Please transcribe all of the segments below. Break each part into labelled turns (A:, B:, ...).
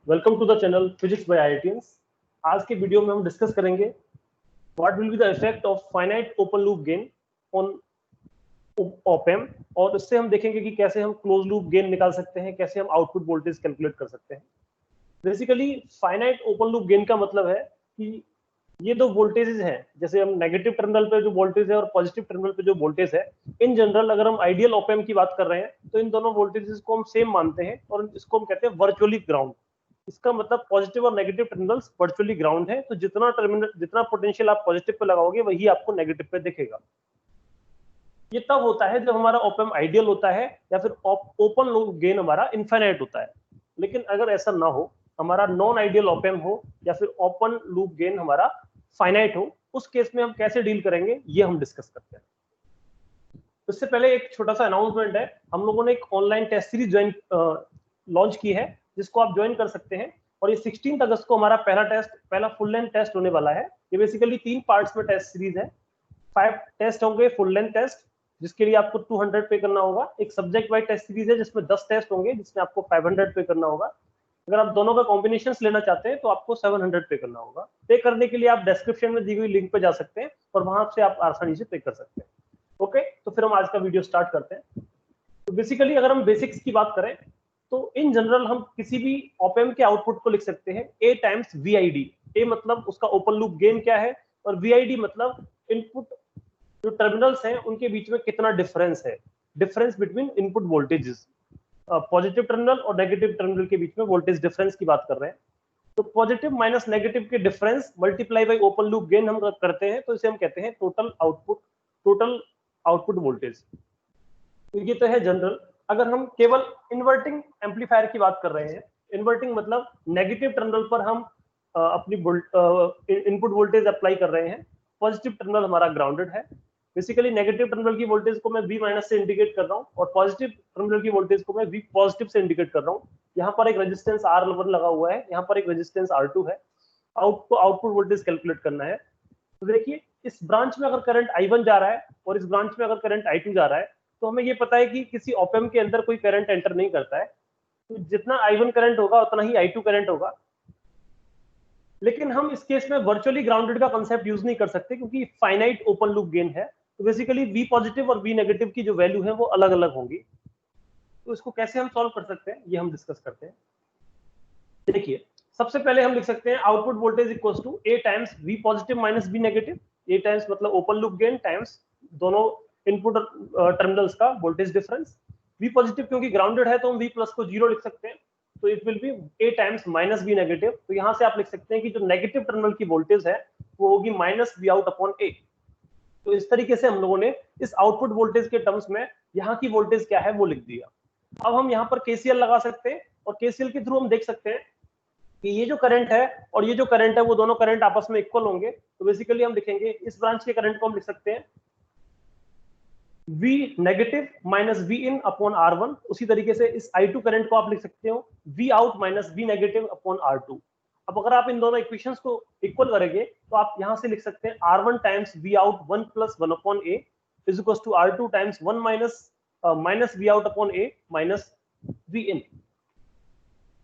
A: Welcome to the channel physics by IITians. आज के video में हम डिस्कस करेंगे what will be the effect of finite open loop gain on op amp, और इससे हम देखेंगे कि कैसे हम क्लोज लूप गेन निकाल सकते हैं, कैसे हम आउटपुट वोल्टेज कैलकुलेट कर सकते हैं। Basically finite open loop gain का मतलब है कि ये दो वोल्टेजेस हैं, जैसे हम नेगेटिव टर्मिनल पे जो वोल्टेज है और पॉजिटिव टर्मिनल पे जो वोल्टेज है, इन जनरल अगर हम आइडियल ऑप एम्प की बात कर रहे हैं तो इन दोनों वोल्टेजेस को हम सेम मानते हैं और इसको हम कहते हैं वर्चुअली ग्राउंड। इसका मतलब पॉजिटिव और नेगेटिव टर्मिनल्स वर्चुअली ग्राउंड है, तो जितना पोटेंशियल आप पॉजिटिव पे लगाओगे वही आपको नेगेटिव पे दिखेगा। ये तब होता है जब हमारा ऑप एम्प आइडियल होता है या फिर ओपन लूप गेन हमारा इनफाइनाइट होता है। लेकिन अगर ऐसा ना हो, हमारा नॉन आइडियल ऑप एम्प हो या फिर ओपन लूप गेन हमारा फाइनाइट हो, उस केस में हम कैसे डील करेंगे ये हम डिस्कस करते हैं। उससे पहले एक छोटा सा अनाउंसमेंट है, हम लोगों ने एक online test series join launch की है जिसको आप ज्वाइन कर सकते हैं। और ये 16 अगस्त को हमारा पहला फुल लेंथ टेस्ट होने वाला है। ये बेसिकली 3 पार्ट्स में टेस्ट सीरीज है। 5 टेस्ट होंगे फुल लेंथ टेस्ट, जिसके लिए आपको 200 पे करना होगा। एक सब्जेक्ट वाइज टेस्ट सीरीज है जिसमें 10 टेस्ट होंगे, जिसमें आपको 500 पे करना होगा। अगर आप दोनों का कॉम्बिनेशन लेना चाहते हैं तो आपको 700 पे करना होगा। पे करने के लिए आप डिस्क्रिप्शन में दी हुई लिंक पे जा सकते हैं और वहां से आप आसानी से पे कर सकते हैं। ओके, तो फिर हम आज का वीडियो स्टार्ट करते हैं। तो बेसिकली अगर हम बेसिक्स की बात करें तो इन जनरल हम किसी भी ऑप एम्प के आउटपुट को लिख सकते हैं ए टाइम्स वी आई डी। ए मतलब उसका ओपन लूप गेन क्या है, और वी आई डी मतलब इनपुट जो टर्मिनल्स हैं उनके बीच में कितना डिफरेंस है, difference between input voltages. Positive terminal और नेगेटिव टर्मिनल के बीच में वोल्टेज डिफरेंस की बात कर रहे हैं। तो पॉजिटिव माइनस नेगेटिव के difference multiply by open loop gain हम करते हैं, तो इसे हम कहते हैं टोटल आउटपुट वोल्टेज। तो ये तो है जनरल। अगर हम केवल इन्वर्टिंग एम्पलीफायर की बात कर रहे हैं, इन्वर्टिंग मतलब नेगेटिव टर्मिनल पर हम अपनी इनपुट वोल्टेज अप्लाई कर रहे हैं, पॉजिटिव टर्मिनल हमारा ग्राउंडेड है। बेसिकली नेगेटिव टर्मिनल की वोल्टेज को मैं V माइनस से इंडिकेट कर रहा हूँ और पॉजिटिव टर्मिनल की वोल्टेज को मैं V पॉजिटिव से इंडिकेट कर रहा हूँ। यहाँ पर एक रेजिस्टेंस R1 लगा हुआ है, यहाँ पर एक रेजिस्टेंस R2 है। आउटपुट वोल्टेज कैलकुलेट करना है। तो देखिए, इस ब्रांच में अगर करंट I1 जा रहा है और इस ब्रांच में अगर करंट I2 जा रहा है, तो हमें ये पता है कि किसी ऑप एम्प के अंदर कोई करंट एंटर नहीं करता है, तो जितना I1 करंट होगा उतना ही I2 करंट होगा। लेकिन हम इस केस में वर्चुअली ग्राउंडेड का कांसेप्ट यूज नहीं कर सकते क्योंकि फाइनाइट ओपन लूप गेन है। तो बेसिकली V पॉजिटिव और V नेगेटिव की जो वैल्यू है वो अलग अलग होंगी। तो इसको कैसे हम सॉल्व कर सकते हैं ये हम डिस्कस करते हैं। देखिए, सबसे पहले हम लिख सकते हैं output voltage equals to A times V positive minus V negative. A times मतलब ओपन लूप गेन टाइम्स दोनों इनपुट टर्मिनल्स का वोल्टेज डिफरेंस। V पॉजिटिव क्योंकि ग्राउंडेड है तो हम V प्लस को 0 लिख सकते हैं, तो it will be A times minus V negative. तो यहां से आप लिख सकते हैं कि जो नेगेटिव टर्मिनल की वोल्टेज है वो होगी minus V out upon A। तो इस तरीके से हम लोगों ने इस आउटपुट वोल्टेज के टर्म्स में यहाँ की वोल्टेज क्या है वो लिख दिया। अब हम यहाँ पर KCL लगा सकते हैं और KCL के थ्रू हम देख सकते हैं कि ये जो करंट है और ये जो करंट है वो दोनों करंट आपस में इक्वल होंगे। तो बेसिकली हम लिखेंगे इस ब्रांच के करंट को हम लिख सकते हैं V नेगेटिव माइनस V इन अपॉन R1। उसी तरीके से इस I2 करंट को आप लिख सकते हो V out minus V negative upon R2। अब अगर आप इन दोनों इक्वेशंस को इक्वल करेंगे तो आप यहां से लिख सकते हैं R1 times V out 1 plus 1 upon A is equal to R2 times 1 minus V out upon A minus V in.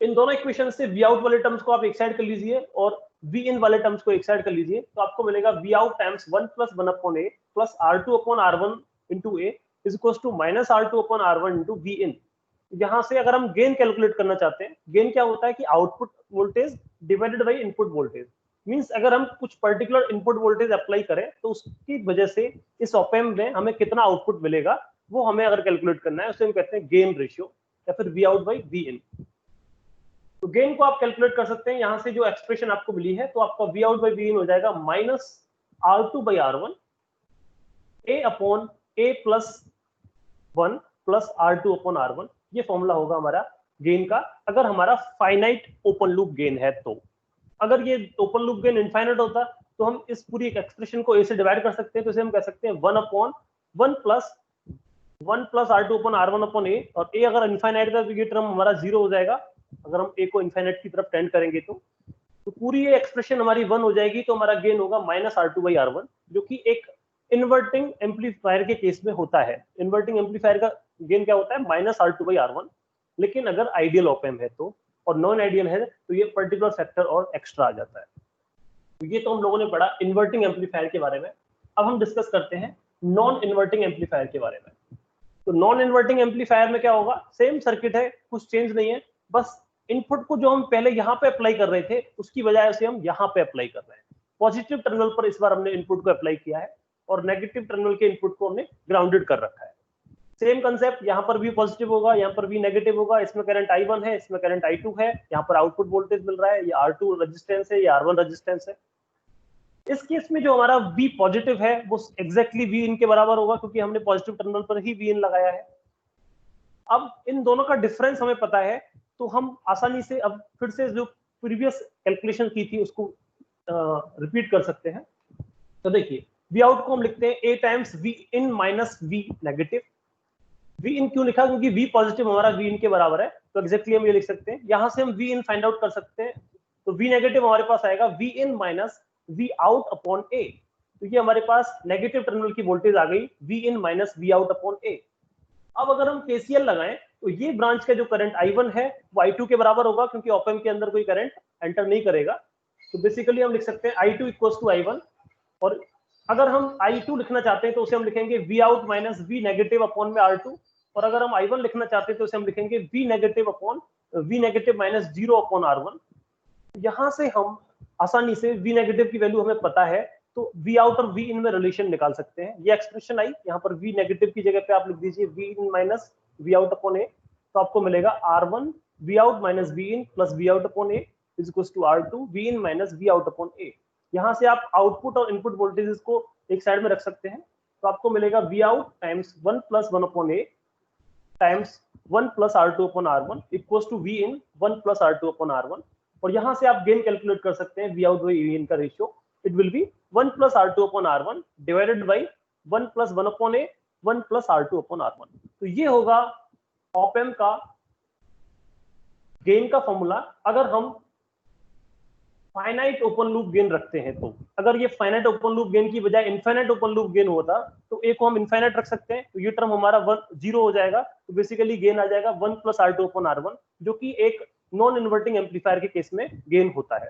A: इन दोनों इक्वेशन से V आउट वाले टर्म्स को आप एक साइड कर लीजिए और V इन वाले टर्म्स को एक साइड कर लीजिए, तो आपको मिलेगा V out times 1 plus 1 upon A plus R2 upon R1 into A is equal to minus R2 upon R1 into V in. यहाँ से अगर हम गेन कैलकुलेट करना चाहते हैं, गेन क्या होता है कि output voltage divided by input voltage. Means अगर हम कुछ पर्टिकुलर इनपुट वोल्टेज अप्लाई करें तो उसकी वजह से इस ऑप एम्प में हमें कितना आउटपुट मिलेगा वो हमें अगर कैलकुलेट करना है, उसे हम कहते हैं गेन रेशियो या फिर V आउट बाई V इन। तो गेन को आप कैलकुलेट कर सकते हैं यहां से जो एक्सप्रेशन आपको मिली है, तो आपका V आउट बाई V इन हो जाएगा minus R2 by R1 A upon A plus 1 plus R2 upon R1। ये फॉर्मूला होगा हमारा गेन का, अगर हमारा फाइनाइट ओपन लूप गेन है। तो अगर ये ओपन लूप गेन इनफाइनाइट होता तो हम इस पूरी एक्सप्रेशन को A से डिवाइड कर सकते हैं, तो इसे हम कह सकते हैं 1 upon 1 plus R2 upon R1 upon A। और A अगर इनफाइनाइट का तो ये टर्म हमारा 0 हो जाएगा अगर हम A को इनफाइनाइट की तरफ टेंड करेंगे। तो पूरी ये एक्सप्रेशन हमारी 1 हो जाएगी, तो हमारा गेन होगा माइनस R2 बाई R1, जो कि एक इन्वर्टिंग एम्पलीफायर के केस में होता है। इन्वर्टिंग एम्पलीफायर का गेन क्या होता है माइनस R2 बाई R1। लेकिन अगर आइडियल ऑप एम्प है तो और नॉन आइडियल है तो ये पर्टिकुलर फैक्टर और एक्स्ट्रा आ जाता है। तो ये तो हम लोगों ने पढ़ा इन्वर्टिंग एम्पलीफायर के बारे में। अब हम डिस्कस करते हैं नॉन इन्वर्टिंग एम्पलीफायर के बारे में। तो नॉन इन्वर्टिंग एम्पलीफायर में क्या होगा, सेम सर्किट है, कुछ चेंज नहीं है, बस इनपुट को जो हम पहले यहाँ पे अप्लाई कर रहे थे उसकी बजाय से हम यहाँ पे अप्लाई कर रहे हैं। पॉजिटिव टर्मिनल पर इस बार हमने इनपुट को अप्लाई किया है और नेगेटिव टर्मिनल के इनपुट को हमने ग्राउंडेड कर रखा है। सेम कंसेप्ट, यहाँ पर भी पॉजिटिव होगा, यहाँ पर भी नेगेटिव होगा, इसमें करंट I1 है, इसमें करंट I2 है, यहाँ पर आउटपुट वोल्टेज मिल रहा है, ये R2 रेजिस्टेंस है, ये R1 रेजिस्टेंस है। इस केस में जो हमारा V पॉजिटिव है वो एग्जैक्टली V इन के बराबर होगा क्योंकि हमने पॉजिटिव टर्मिनल पर ही V इन लगाया है। अब इन दोनों का डिफरेंस हमें पता है तो हम आसानी से अब फिर से जो प्रीवियस कैलकुलेशन की थी उसको रिपीट कर सकते हैं। तो देखिए V आउट को हम लिखते हैं A times V in minus V negative. V इन क्यों लिखा, क्योंकि V पॉजिटिव हमारा V इन के बराबर है, तो एग्जैक्टली हम ये लिख सकते हैं। यहां से हम V इन फाइंड आउट कर सकते हैं, तो V नेगेटिव हमारे पास आएगा V in minus V out upon A। तो ये हमारे पास नेगेटिव टर्मिनल की वोल्टेज आ गई V in minus V out upon A। अब अगर हम KCL लगाएं तो ये ब्रांच का जो करंट I1 है वो I2 के बराबर होगा क्योंकि ऑप एम्प के अंदर कोई करंट एंटर नहीं करेगा। तो बेसिकली हम लिख सकते हैं I2 इक्वल्स टू I1, और अगर हम I2 लिखना चाहते हैं तो उसे हम लिखेंगे V out minus V negative upon में R2, और अगर हम I1 लिखना चाहते हैं तो उसे हम लिखेंगे V negative upon V negative minus 0 upon R1। यहां से हम आसानी से V नेगेटिव की वैल्यू हमें पता है तो V आउट और V इन में रिलेशन निकाल सकते हैं। ये एक्सप्रेशन आई, यहाँ पर V नेगेटिव की जगह पे आप लिख दीजिए V in minus V out upon A, तो आपको मिलेगा R1 V out minus V in plus V out upon A is equals to R2 V in minus V out upon A। यहाँ से आप आउटपुट और इनपुट वोल्टेजेस को एक side में रख सकते हैं, तो आपको मिलेगा V out times 1 plus 1 upon A times 1 plus R2 upon R1 equals to V in 1 plus R2 upon R1। और यहाँ से आप गेन कैलकुलेट कर सकते हैं V आउट बाई V इन का ratio, it will be 1 plus R2 upon R1 divided by 1 plus 1 upon A 1 plus R2 upon R1। तो ये होगा ऑप एम्प का गेन का फॉर्मूला अगर हम फाइनाइट ओपन लूप गेन रखते हैं। तो अगर ये फाइनाइट ओपन लूप गेन की बजाय इनफाइनाइट ओपन लूप गेन होता तो ए को हम इनफाइनाइट रख सकते हैं, तो ये टर्म हमारा 0 हो जाएगा, तो बेसिकली गेन आ जाएगा 1 प्लस R2 अपॉन R1, जो कि एक नॉन इन्वर्टिंग एम्पलीफायर के केस में गेन होता है।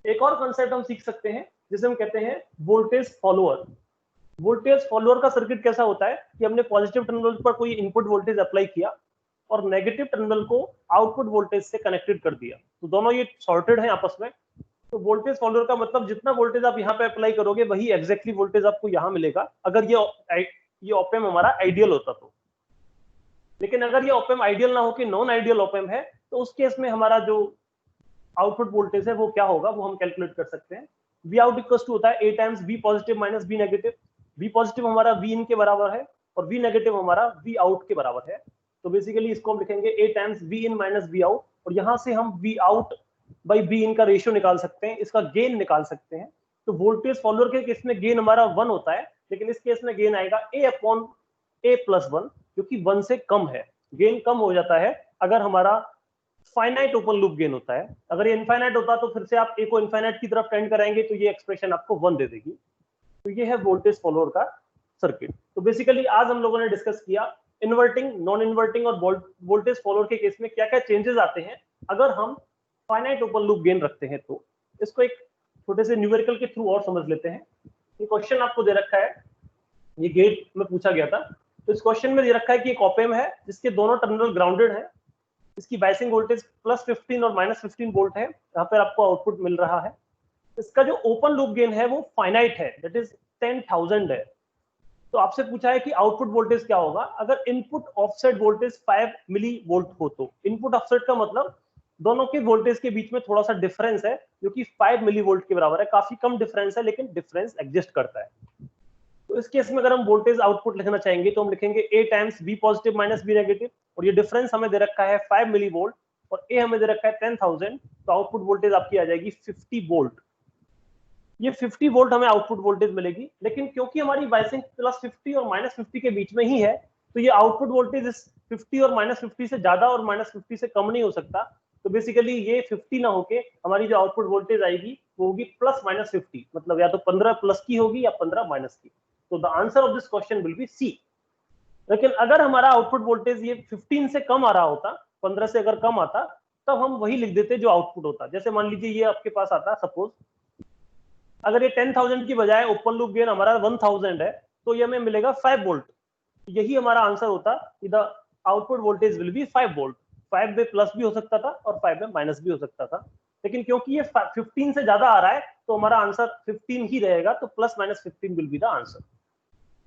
A: एक और कॉन्सेप्ट हम सीख सकते हैं जिसे हम कहते हैं वोल्टेज फॉलोअर। वोल्टेज फॉलोअर का सर्किट कैसा होता है कि हमने पॉजिटिव टर्मिनल पर कोई इनपुट वोल्टेज अप्लाई किया और नेगेटिव टर्मिनल को आउटपुट वोल्टेज से कनेक्टेड कर दिया, तो दोनों ये सॉर्टेड हैं आपस में। तो वोल्टेज फॉलोअर का मतलब जितना वोल्टेज आप यहाँ पे अप्लाई करोगे वही एग्जैक्टली वोल्टेज आपको यहाँ मिलेगा, अगर ये ऑप एम्प हमारा आइडियल होता तो। लेकिन अगर ये ऑप एम्प आइडियल ना हो कि नॉन आइडियल ऑप एम्प है, तो उस केस में हमारा जो आउटपुट वोल्टेज है वो क्या होगा वो हम कैलकुलेट कर सकते हैं। V आउट इक्वल्स टू होता है A times V positive minus V negative. V positive हमारा V इन के बराबर है और V नेगेटिव हमारा V आउट के बराबर है, तो बेसिकली इसको हम लिखेंगे A times V in minus V out, और यहाँ से हम V आउट बाई V इन का रेशियो निकाल सकते हैं, इसका गेन निकाल सकते हैं। तो वोल्टेज फॉलोअर के केस में गेन हमारा 1 होता है, लेकिन इस केस में गेन आएगा A अपॉन A प्लस 1, जो कि 1 से कम है। गेन कम हो जाता है अगर हमारा फाइनाइट ओपन लूप गेन होता है। अगर ये इनफाइनाइट होता तो फिर से आप ए को इनफाइनाइट की तरफ टेंड कराएंगे तो ये एक्सप्रेशन आपको 1 दे देगी। तो ये है वोल्टेज फॉलोअर का सर्किट। तो बेसिकली आज हम लोगों ने डिस्कस किया इन्वर्टिंग, नॉन इन्वर्टिंग और वोल्टेज फॉलोअर के केस में क्या क्या चेंजेस आते हैं अगर हम फाइनाइट ओपन लूप गेन रखते हैं। तो इसको एक छोटे से न्यूमेरिकल के थ्रू और समझ लेते हैं। ये क्वेश्चन आपको दे रखा है, ये गेट में पूछा गया था। तो इस क्वेश्चन में दे रखा है कि एक ऑप एम्प है जिसके दोनों टर्मिनल ग्राउंडेड है, इसकी बायसिंग वोल्टेज प्लस 15 और माइनस 15 वोल्ट है, यहाँ पर आपको आउटपुट मिल रहा है। इसका जो ओपन लूप गेन है वो फाइनाइट है, दैट इज 10,000 है। तो आपसे पूछा है कि आउटपुट वोल्टेज क्या होगा अगर input offset voltage 5 millivolt हो। तो इनपुट ऑफसेट का मतलब दोनों के वोल्टेज के बीच में थोड़ा सा डिफरेंस है जो कि 5 मिली वोल्ट के बराबर है, काफी कम डिफरेंस है लेकिन डिफरेंस एग्जिस्ट करता है। तो इस केस में अगर हम वोल्टेज आउटपुट लिखना चाहेंगे तो हम लिखेंगे A times V positive minus V negative, और ये डिफरेंस हमें दे रखा है 5 मिली वोल्ट और A हमें दे रखा है 10,000, तो आउटपुट वोल्टेज आपकी आ जाएगी 50 वोल्ट। ये 50 वोल्ट हमें आउटपुट वोल्टेज मिलेगी, लेकिन क्योंकि हमारी बायसिंग प्लस 50 और माइनस 50 के बीच में ही है तो ये आउटपुट वोल्टेज इस 50 और माइनस 50 से ज्यादा और माइनस 50 से कम नहीं हो सकता। तो बेसिकली ये 50 ना होके हमारी जो आउटपुट वोल्टेज आएगी वो होगी प्लस माइनस 50, मतलब या तो 15 प्लस की होगी या 15 माइनस की। तो the answer of this question will be C. लेकिन अगर हमारा आउटपुट वोल्टेज ये 15 से कम आ रहा होता, 15 से अगर कम आता, तब हम वही लिख देते जो आउटपुट होता। जैसे मान लीजिए ये आपके पास आता है, सपोज अगर ये 10,000 की बजाय ओपन लूप गेन हमारा 1000 है, तो ये हमें मिलेगा 5 वोल्ट। यही हमारा आंसर होता, the output voltage will be 5 volt. 5 में प्लस भी हो सकता था और 5 में माइनस भी हो सकता था, लेकिन क्योंकि ये 15 से ज्यादा आ रहा है तो हमारा आंसर 15 ही रहेगा, तो plus minus 15 will be the answer.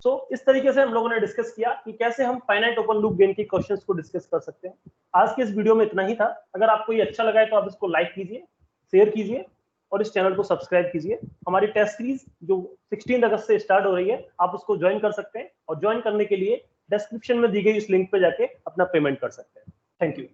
A: So इस तरीके से हम लोगों ने डिस्कस किया कि कैसे हम फाइनाइट ओपन लूप गेन के क्वेश्चंस को डिस्कस कर सकते हैं। आज के इस वीडियो में इतना ही था। अगर आपको ये अच्छा लगा है तो आप इसको लाइक कीजिए, शेयर कीजिए और इस चैनल को सब्सक्राइब कीजिए। हमारी टेस्ट सीरीज जो 16 अगस्त से स्टार्ट हो रही है, आप उसको ज्वाइन कर सकते हैं और ज्वाइन करने के लिए डिस्क्रिप्शन में दी गई इस लिंक पे जाके अपना पेमेंट कर सकते हैं। Thank you.